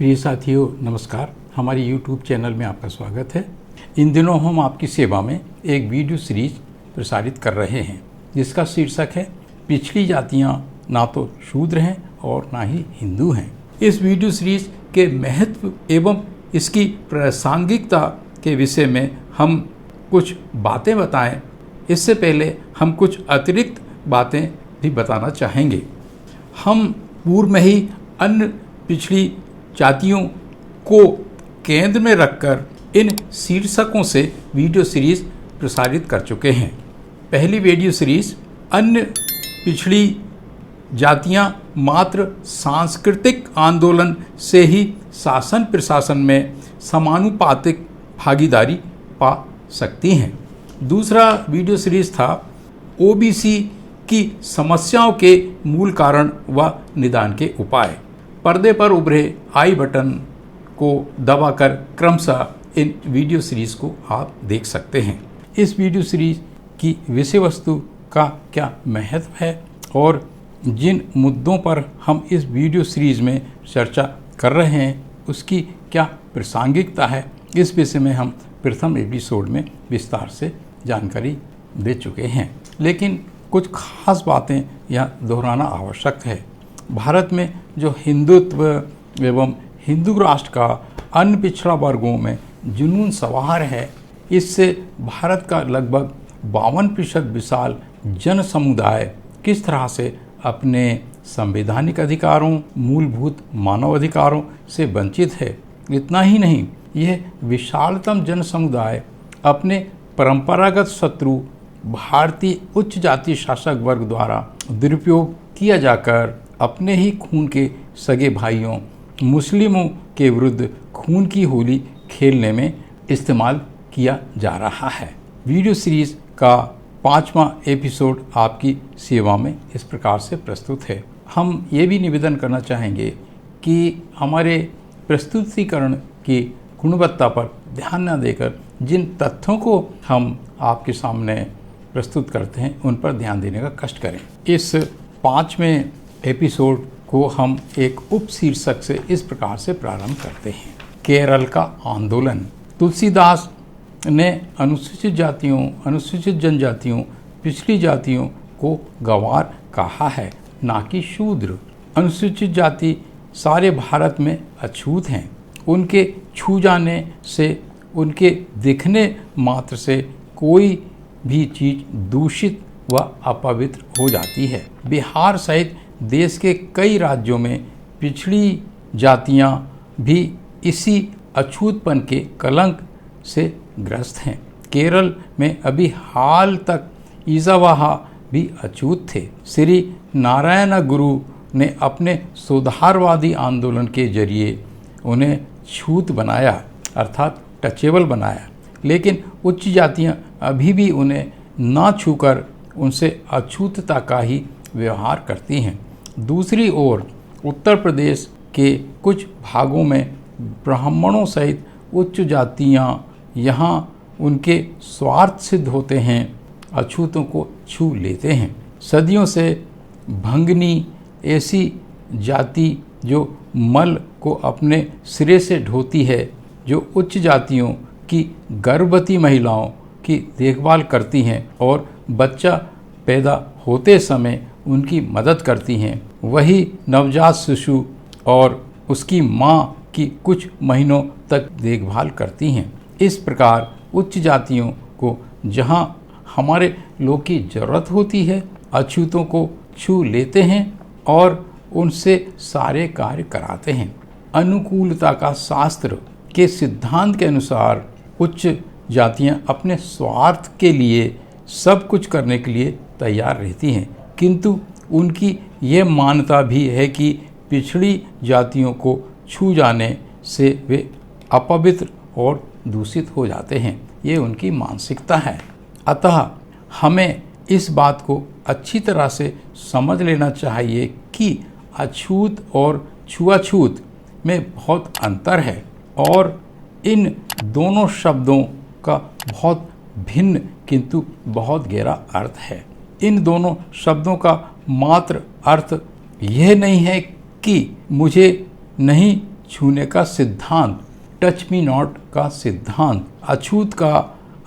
प्रिय साथियों नमस्कार। हमारे YouTube चैनल में आपका स्वागत है। इन दिनों हम आपकी सेवा में एक वीडियो सीरीज प्रसारित कर रहे हैं जिसका शीर्षक है पिछड़ी जातियां ना तो शूद्र हैं और ना ही हिंदू हैं। इस वीडियो सीरीज के महत्व एवं इसकी प्रासंगिकता के विषय में हम कुछ बातें बताएं। इससे पहले हम कुछ अतिरिक्त बातें भी बताना चाहेंगे। हम पूर्व में ही अन्य पिछड़ी जातियों को केंद्र में रखकर इन शीर्षकों से वीडियो सीरीज प्रसारित कर चुके हैं। पहली वीडियो सीरीज अन्य पिछड़ी जातियां मात्र सांस्कृतिक आंदोलन से ही शासन प्रशासन में समानुपातिक भागीदारी पा सकती हैं। दूसरा वीडियो सीरीज था ओबीसी की समस्याओं के मूल कारण व निदान के उपाय। पर्दे पर उभरे आई बटन को दबाकर क्रमशः इन वीडियो सीरीज को आप देख सकते हैं। इस वीडियो सीरीज की विषय वस्तु का क्या महत्व है और जिन मुद्दों पर हम इस वीडियो सीरीज में चर्चा कर रहे हैं उसकी क्या प्रासंगिकता है, इस विषय में हम प्रथम एपिसोड में विस्तार से जानकारी दे चुके हैं। लेकिन कुछ खास बातें यहाँ दोहराना आवश्यक है। भारत में जो हिंदुत्व एवं हिंदू राष्ट्र का अन्य पिछड़ा वर्गों में जुनून सवार है, इससे भारत का लगभग 52% विशाल जन समुदाय किस तरह से अपने संवैधानिक अधिकारों, मूलभूत मानव अधिकारों से वंचित है। इतना ही नहीं, यह विशालतम जन समुदाय अपने परंपरागत शत्रु भारतीय उच्च जाति शासक वर्ग द्वारा दुरुपयोग किया जाकर अपने ही खून के सगे भाइयों मुस्लिमों के विरुद्ध खून की होली खेलने में इस्तेमाल किया जा रहा है। वीडियो सीरीज का 5वां एपिसोड आपकी सेवा में इस प्रकार से प्रस्तुत है। हम ये भी निवेदन करना चाहेंगे कि हमारे प्रस्तुतिकरण की गुणवत्ता पर ध्यान न देकर जिन तथ्यों को हम आपके सामने प्रस्तुत करते हैं उन पर ध्यान देने का कष्ट करें। इस 5वें एपिसोड को हम एक उप शीर्षक से इस प्रकार से प्रारंभ करते हैं, केरल का आंदोलन। तुलसीदास ने अनुसूचित जातियों, अनुसूचित जनजातियों, पिछड़ी जातियों को गंवार कहा है, ना कि शूद्र। अनुसूचित जाति सारे भारत में अछूत हैं। उनके छू जाने से, उनके दिखने मात्र से कोई भी चीज दूषित व अपवित्र हो जाती है। बिहार सहित देश के कई राज्यों में पिछड़ी जातियां भी इसी अछूतपन के कलंक से ग्रस्त हैं। केरल में अभी हाल तक ईज़ावाहा भी अछूत थे। श्री नारायण गुरु ने अपने सुधारवादी आंदोलन के जरिए उन्हें छूत बनाया, अर्थात टचेबल बनाया। लेकिन उच्च जातियां अभी भी उन्हें ना छूकर उनसे अछूतता का ही व्यवहार करती हैं। दूसरी ओर उत्तर प्रदेश के कुछ भागों में ब्राह्मणों सहित उच्च जातियां यहाँ उनके स्वार्थ सिद्ध होते हैं, अछूतों को छू लेते हैं। सदियों से भंगनी ऐसी जाति जो मल को अपने सिरे से ढोती है, जो उच्च जातियों की गर्भवती महिलाओं की देखभाल करती हैं और बच्चा पैदा होते समय उनकी मदद करती हैं, वही नवजात शिशु और उसकी माँ की कुछ महीनों तक देखभाल करती हैं। इस प्रकार उच्च जातियों को जहाँ हमारे लोग की जरूरत होती है, अछूतों को छू लेते हैं और उनसे सारे कार्य कराते हैं। अनुकूलता का शास्त्र के सिद्धांत के अनुसार उच्च जातियां अपने स्वार्थ के लिए सब कुछ करने के लिए तैयार रहती हैं, किंतु उनकी ये मान्यता भी है कि पिछड़ी जातियों को छू जाने से वे अपवित्र और दूषित हो जाते हैं। ये उनकी मानसिकता है। अतः हमें इस बात को अच्छी तरह से समझ लेना चाहिए कि अछूत और छुआछूत में बहुत अंतर है और इन दोनों शब्दों का बहुत भिन्न किंतु बहुत गहरा अर्थ है। इन दोनों शब्दों का मात्र अर्थ यह नहीं है कि मुझे नहीं छूने का सिद्धांत, टच मी नॉट का सिद्धांत। अछूत का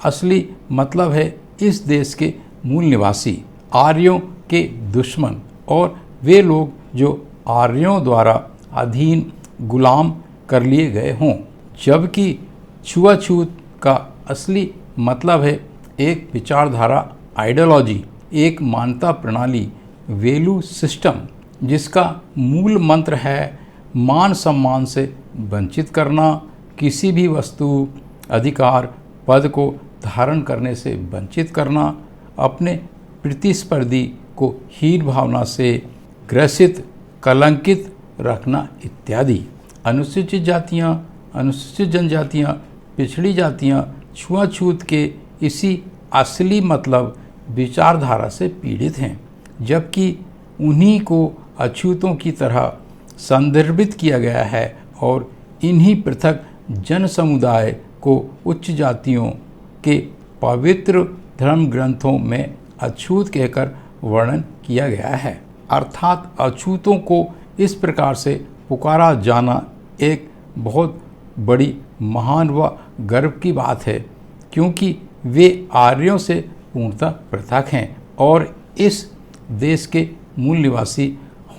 असली मतलब है इस देश के मूल निवासी, आर्यों के दुश्मन और वे लोग जो आर्यों द्वारा अधीन गुलाम कर लिए गए हों, जबकि छुआछूत का असली मतलब है एक विचारधारा, आइडियोलॉजी, एक मान्यता प्रणाली, वैल्यू सिस्टम, जिसका मूल मंत्र है मान सम्मान से वंचित करना, किसी भी वस्तु, अधिकार, पद को धारण करने से वंचित करना, अपने प्रतिस्पर्धी को हीन भावना से ग्रसित, कलंकित रखना इत्यादि। अनुसूचित जातियाँ, अनुसूचित जनजातियाँ, पिछड़ी जातियाँ छुआछूत के इसी असली मतलब विचारधारा से पीड़ित हैं, जबकि उन्हीं को अछूतों की तरह संदर्भित किया गया है और इन्हीं पृथक जन समुदाय को उच्च जातियों के पवित्र धर्म ग्रंथों में अछूत कहकर वर्णन किया गया है। अर्थात अछूतों को इस प्रकार से पुकारा जाना एक बहुत बड़ी महान व गर्व की बात है, क्योंकि वे आर्यों से पूर्णतः पृथक हैं और इस देश के मूल निवासी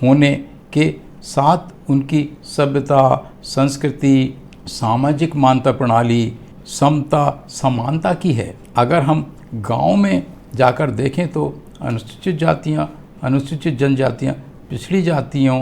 होने के साथ उनकी सभ्यता, संस्कृति, सामाजिक मान्यता प्रणाली समता, समानता की है। अगर हम गांव में जाकर देखें तो अनुसूचित जातियां, अनुसूचित जनजातियां, पिछड़ी जातियों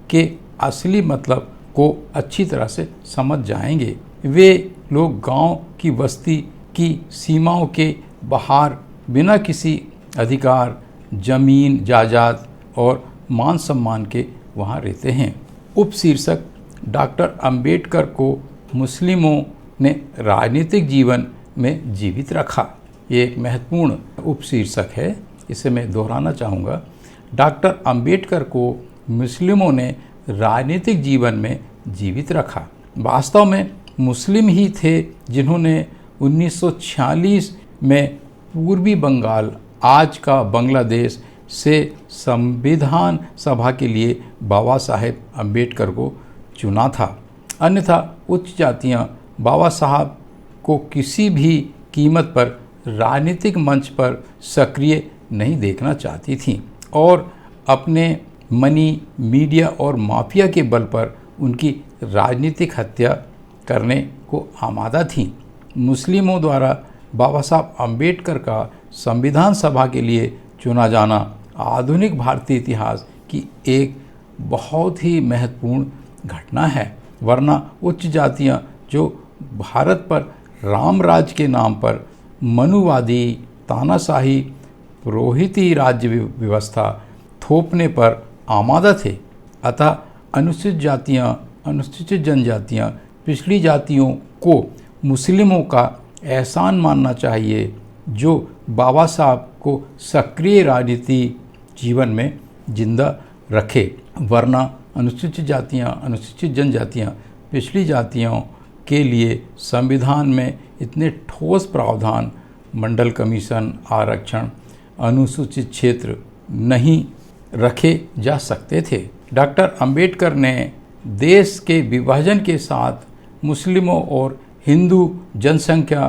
के असली मतलब को अच्छी तरह से समझ जाएंगे। वे लोग गांव की बस्ती की सीमाओं के बाहर बिना किसी अधिकार, जमीन, जायदाद और मान सम्मान के वहाँ रहते हैं। उपशीर्षक डॉक्टर अंबेडकर को मुस्लिमों ने राजनीतिक जीवन में जीवित रखा। ये एक महत्वपूर्ण उपशीर्षक है, इसे मैं दोहराना चाहूँगा। डॉक्टर अंबेडकर को मुस्लिमों ने राजनीतिक जीवन में जीवित रखा। वास्तव में मुस्लिम ही थे जिन्होंने 1946 में पूर्वी बंगाल, आज का बांग्लादेश से संविधान सभा के लिए बाबा साहेब अंबेडकर को चुना था। अन्यथा उच्च जातियां बाबा साहब को किसी भी कीमत पर राजनीतिक मंच पर सक्रिय नहीं देखना चाहती थीं और अपने मनी, मीडिया और माफिया के बल पर उनकी राजनीतिक हत्या करने को आमादा थीं। मुस्लिमों द्वारा बाबा साहब अंबेडकर का संविधान सभा के लिए चुना जाना आधुनिक भारतीय इतिहास की एक बहुत ही महत्वपूर्ण घटना है, वरना उच्च जातियां जो भारत पर राम राज्य के नाम पर मनुवादी, तानाशाही, पुरोहिती राज्य व्यवस्था थोपने पर आमादा थे। अतः अनुसूचित जातियां, अनुसूचित जनजातियां, पिछड़ी जातियों को मुस्लिमों का एहसान मानना चाहिए जो बाबा साहब को सक्रिय राजनीति जीवन में जिंदा रखे, वरना अनुसूचित जातियां, अनुसूचित जनजातियां, पिछड़ी जातियों के लिए संविधान में इतने ठोस प्रावधान, मंडल कमीशन, आरक्षण, अनुसूचित क्षेत्र नहीं रखे जा सकते थे। डॉक्टर अंबेडकर ने देश के विभाजन के साथ मुस्लिमों और हिंदू जनसंख्या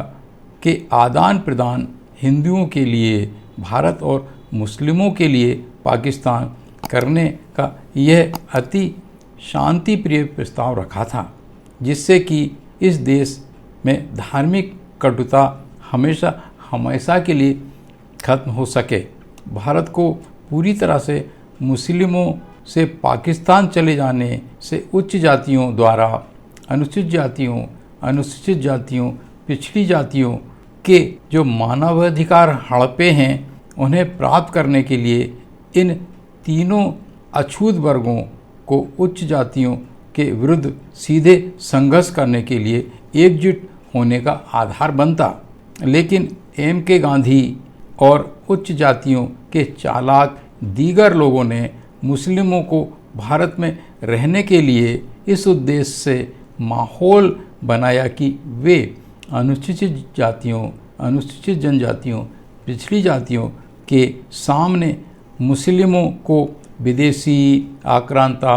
के आदान प्रदान, हिंदुओं के लिए भारत और मुस्लिमों के लिए पाकिस्तान करने का यह अति शांति प्रिय प्रस्ताव रखा था, जिससे कि इस देश में धार्मिक कटुता हमेशा के लिए खत्म हो सके। भारत को पूरी तरह से मुस्लिमों से पाकिस्तान चले जाने से उच्च जातियों द्वारा अनुसूचित जातियों, पिछड़ी जातियों के जो मानवाधिकार हड़पे हैं उन्हें प्राप्त करने के लिए इन तीनों अछूत वर्गों को उच्च जातियों के विरुद्ध सीधे संघर्ष करने के लिए एकजुट होने का आधार बनता। लेकिन M.K. गांधी और उच्च जातियों के चालाक दीगर लोगों ने मुस्लिमों को भारत में रहने के लिए इस उद्देश्य से माहौल बनाया कि वे अनुसूचित जातियों, अनुसूचित जनजातियों, पिछड़ी जातियों के सामने मुस्लिमों को विदेशी, आक्रांता,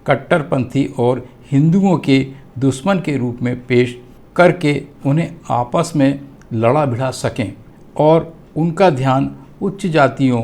कट्टरपंथी और हिंदुओं के दुश्मन के रूप में पेश करके उन्हें आपस में लड़ा भिड़ा सकें और उनका ध्यान उच्च जातियों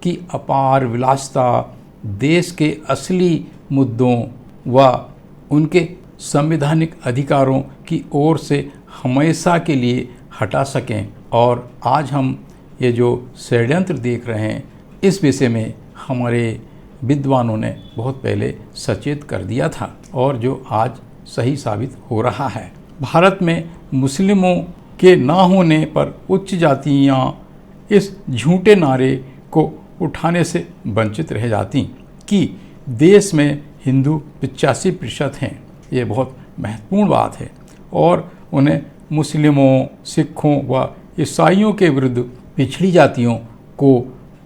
की अपार विलासिता, देश के असली मुद्दों व उनके संवैधानिक अधिकारों की ओर से हमेशा के लिए हटा सकें। और आज हम ये जो षड्यंत्र देख रहे हैं, इस विषय में हमारे विद्वानों ने बहुत पहले सचेत कर दिया था और जो आज सही साबित हो रहा है। भारत में मुस्लिमों के ना होने पर उच्च जातियाँ इस झूठे नारे को उठाने से वंचित रह जाती कि देश में हिंदू 85% हैं। ये बहुत महत्वपूर्ण बात है और उन्हें मुस्लिमों, सिखों व ईसाइयों के विरुद्ध पिछड़ी जातियों को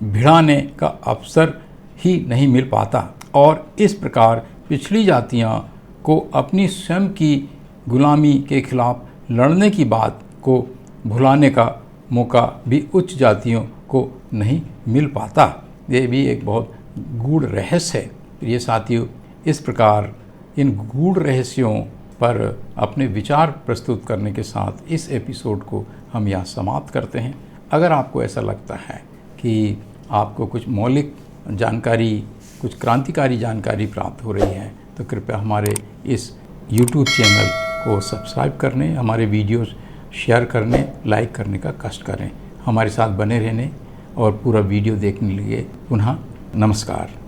भिड़ाने का अवसर ही नहीं मिल पाता और इस प्रकार पिछड़ी जातियां को अपनी स्वयं की गुलामी के खिलाफ लड़ने की बात को भुलाने का मौका भी उच्च जातियों को नहीं मिल पाता। ये भी एक बहुत गूढ़ रहस्य है। ये साथियों, इस प्रकार इन गूढ़ रहस्यों पर अपने विचार प्रस्तुत करने के साथ इस एपिसोड को हम यहाँ समाप्त करते हैं। अगर आपको ऐसा लगता है कि आपको कुछ मौलिक जानकारी, कुछ क्रांतिकारी जानकारी प्राप्त हो रही है, तो कृपया हमारे इस YouTube चैनल को सब्सक्राइब करने, हमारे वीडियोस शेयर करने, लाइक करने का कष्ट करें। हमारे साथ बने रहने और पूरा वीडियो देखने के लिए पुनः नमस्कार।